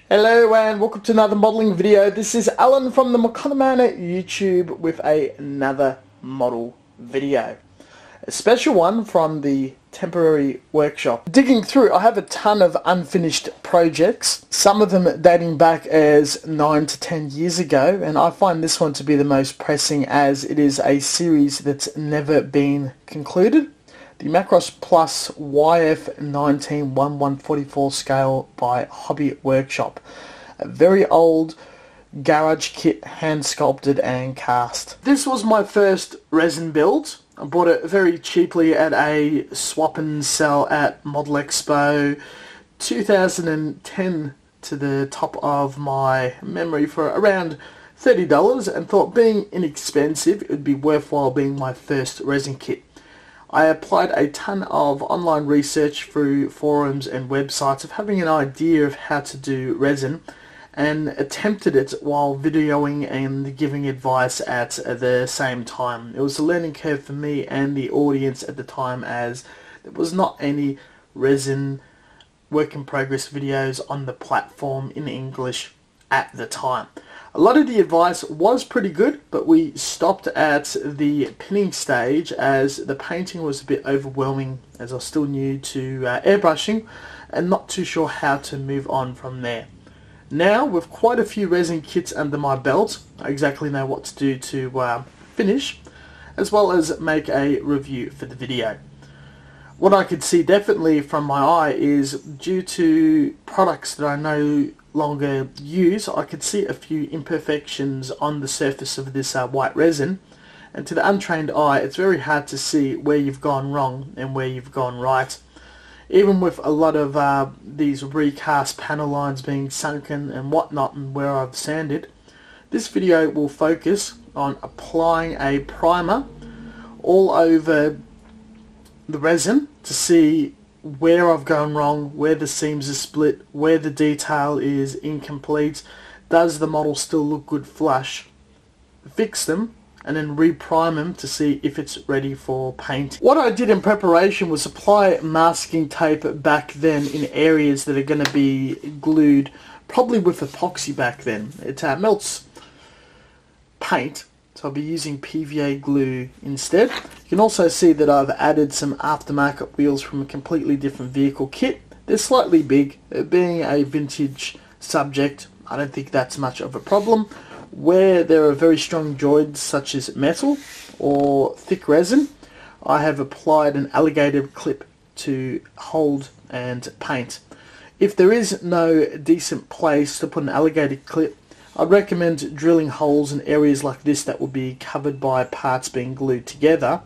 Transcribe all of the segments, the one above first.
Hello and welcome to another modelling video. This is Alan from the Man at YouTube with another model video. A special one from the temporary workshop. Digging through, I have a ton of unfinished projects, some of them dating back as 9 to 10 years ago, and I find this one to be the most pressing as it is a series that's never been concluded. The Macross Plus YF-19 1144 scale by Hobby Workshop. A very old garage kit, hand sculpted and cast. This was my first resin build. I bought it very cheaply at a swap and sell at Model Expo 2010 to the top of my memory for around $30, and thought being inexpensive it would be worthwhile being my first resin kit. I applied a ton of online research through forums and websites of having an idea of how to do resin, and attempted it while videoing and giving advice at the same time. It was a learning curve for me and the audience at the time, as there was not any resin work in progress videos on the platform in English at the time. A lot of the advice was pretty good, but we stopped at the pinning stage as the painting was a bit overwhelming, as I was still new to airbrushing and not too sure how to move on from there. Now, with quite a few resin kits under my belt, I exactly know what to do to finish, as well as make a review for the video. What I could see definitely from my eye is, due to products that I no longer use, I could see a few imperfections on the surface of this white resin, and to the untrained eye it's very hard to see where you've gone wrong and where you've gone right. Even with a lot of these recast panel lines being sunken and whatnot, and where I've sanded, this video will focus on applying a primer all over the resin to see where I've gone wrong, where the seams are split, where the detail is incomplete, does the model still look good flush, fix them, and then reprime them to see if it's ready for paint. What I did in preparation was apply masking tape back then in areas that are going to be glued, probably with epoxy back then. It melts paint, so I'll be using PVA glue instead. You can also see that I've added some aftermarket wheels from a completely different vehicle kit. They're slightly big. Being a vintage subject, I don't think that's much of a problem. Where there are very strong joints such as metal or thick resin, I have applied an alligator clip to hold and paint. If there is no decent place to put an alligator clip, I'd recommend drilling holes in areas like this that will be covered by parts being glued together,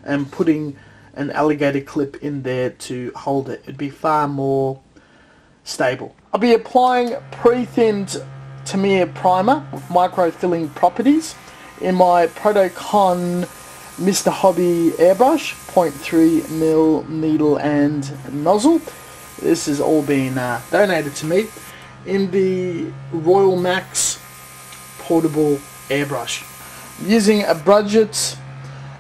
and putting an alligator clip in there to hold it. It'd be far more stable. I'll be applying pre-thinned Tamiya primer with micro filling properties in my Protocon Mr. Hobby airbrush, 0.3mm needle and nozzle. This has all been donated to me in the Royal Max portable airbrush. I'm using a budget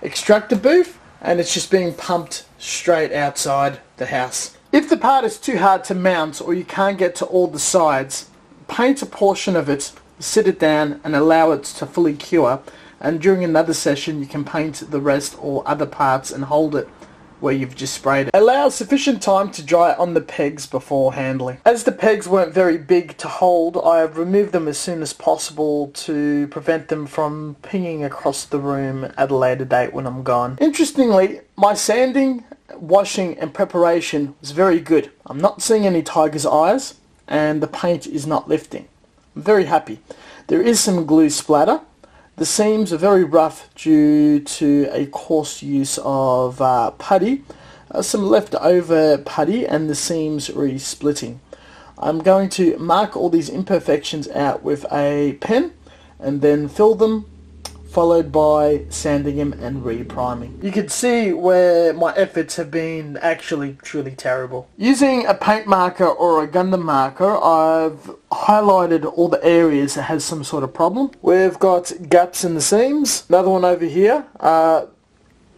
extractor booth, and it's just being pumped straight outside the house. If the part is too hard to mount or you can't get to all the sides, paint a portion of it, sit it down and allow it to fully cure, and during another session you can paint the rest or other parts and hold it where you've just sprayed it. Allow sufficient time to dry on the pegs before handling. As the pegs weren't very big to hold, I have removed them as soon as possible to prevent them from pinging across the room at a later date when I'm gone. Interestingly, my sanding, washing and preparation was very good. I'm not seeing any tiger's eyes, and the paint is not lifting. I'm very happy. There is some glue splatter. The seams are very rough due to a coarse use of putty, some leftover putty, and the seams re-splitting. I'm going to mark all these imperfections out with a pen and then fill them, followed by sanding them and re-priming. You can see where my efforts have been actually truly terrible. Using a paint marker or a Gundam marker, I've highlighted all the areas that has some sort of problem. We've got gaps in the seams. Another one over here.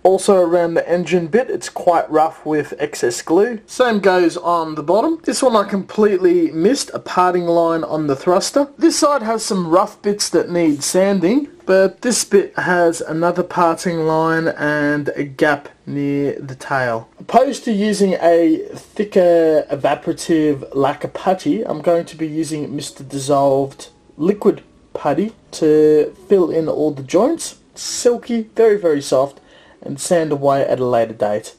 Also around the engine bit, it's quite rough with excess glue. Same goes on the bottom. This one I completely missed, a parting line on the thruster. This side has some rough bits that need sanding, but this bit has another parting line and a gap near the tail. Opposed to using a thicker evaporative lacquer putty, I'm going to be using Mr. Dissolved liquid putty to fill in all the joints. Silky, very, very soft, and sand away at a later date.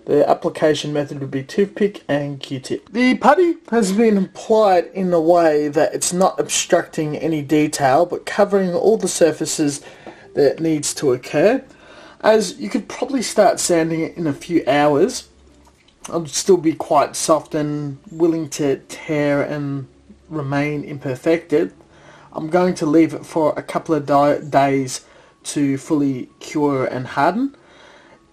The application method would be toothpick and Q-tip. The putty has been applied in a way that it's not obstructing any detail but covering all the surfaces that needs to occur. As you could probably start sanding it in a few hours, it'll still be quite soft and willing to tear and remain imperfected. I'm going to leave it for a couple of days to fully cure and harden.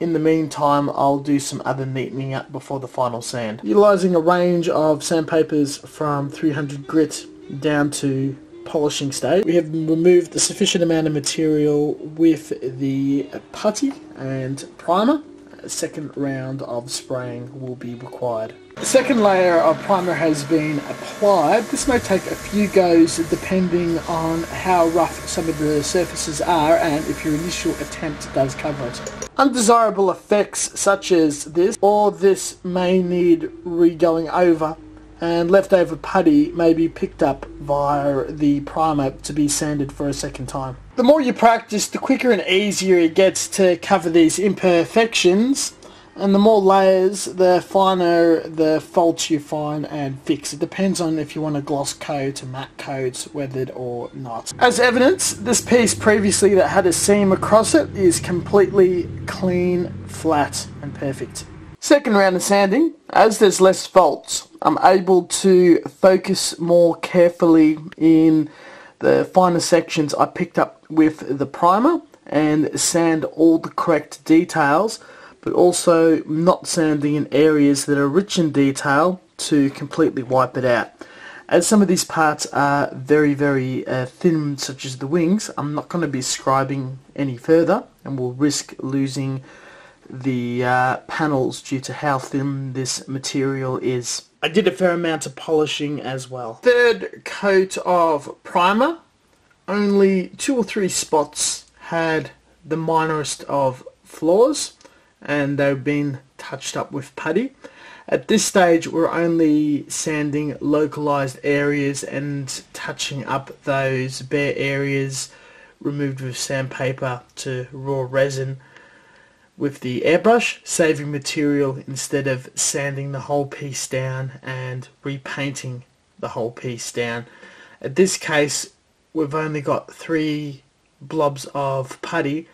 In the meantime, I'll do some other neatening up before the final sand. Utilising a range of sandpapers from 300 grit down to polishing stage, we have removed a sufficient amount of material with the putty and primer. A second round of spraying will be required. The second layer of primer has been applied. This may take a few goes depending on how rough some of the surfaces are and if your initial attempt does cover it. Undesirable effects such as this or this may need re-going over, and leftover putty may be picked up via the primer to be sanded for a second time. The more you practice, the quicker and easier it gets to cover these imperfections, and the more layers, the finer the faults you find and fix. It depends on if you want a gloss coat, a matte coat, weathered or not. As evidence, this piece previously that had a seam across it is completely clean, flat and perfect. Second round of sanding, as there's less faults, I'm able to focus more carefully in the finer sections I picked up with the primer and sand all the correct details, but also not sanding in areas that are rich in detail to completely wipe it out. As some of these parts are very, very thin, such as the wings, I'm not going to be scribing any further and will risk losing the panels due to how thin this material is. I did a fair amount of polishing as well. Third coat of primer, only 2 or 3 spots had the minorest of flaws and they've been touched up with putty. At this stage we're only sanding localized areas and touching up those bare areas removed with sandpaper to raw resin with the airbrush, saving material instead of sanding the whole piece down and repainting the whole piece down. At this case we've only got 3 blobs of putty.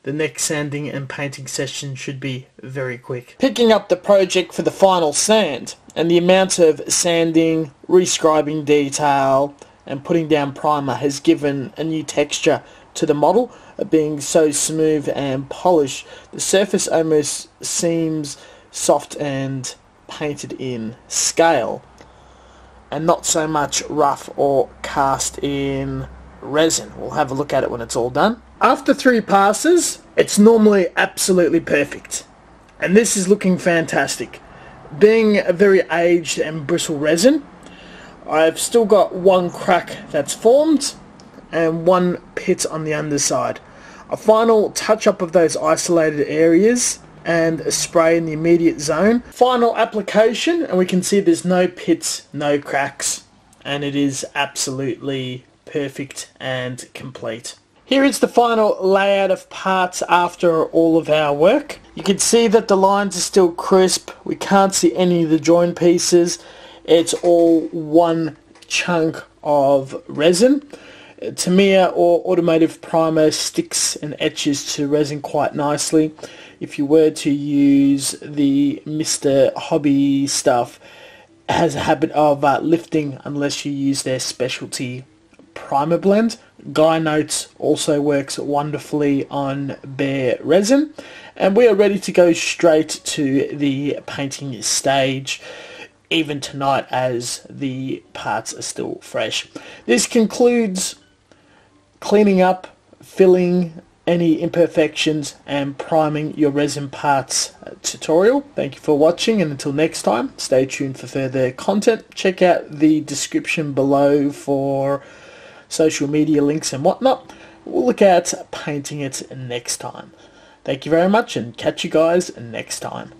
The next sanding and painting session should be very quick. Picking up the project for the final sand, and the amount of sanding, rescribing detail and putting down primer has given a new texture to the model, being so smooth and polished. The surface almost seems soft and painted in scale and not so much rough or cast in resin. We'll have a look at it when it's all done. After 3 passes, it's normally absolutely perfect, and this is looking fantastic. Being a very aged and brittle resin, I've still got 1 crack that's formed and 1 pit on the underside. A final touch up of those isolated areas and a spray in the immediate zone. Final application, and we can see there's no pits, no cracks, and it is absolutely perfect and complete. Here is the final layout of parts after all of our work. You can see that the lines are still crisp. We can't see any of the join pieces. It's all one chunk of resin. Tamiya or automotive primer sticks and etches to resin quite nicely. If you were to use the Mr. Hobby stuff, it has a habit of lifting unless you use their specialty primer blend. Guy Notes also works wonderfully on bare resin, and we are ready to go straight to the painting stage even tonight as the parts are still fresh. This concludes cleaning up, filling any imperfections and priming your resin parts tutorial. Thank you for watching, and until next time, stay tuned for further content. Check out the description below for social media links and whatnot. We'll look at painting it next time. Thank you very much, and catch you guys next time.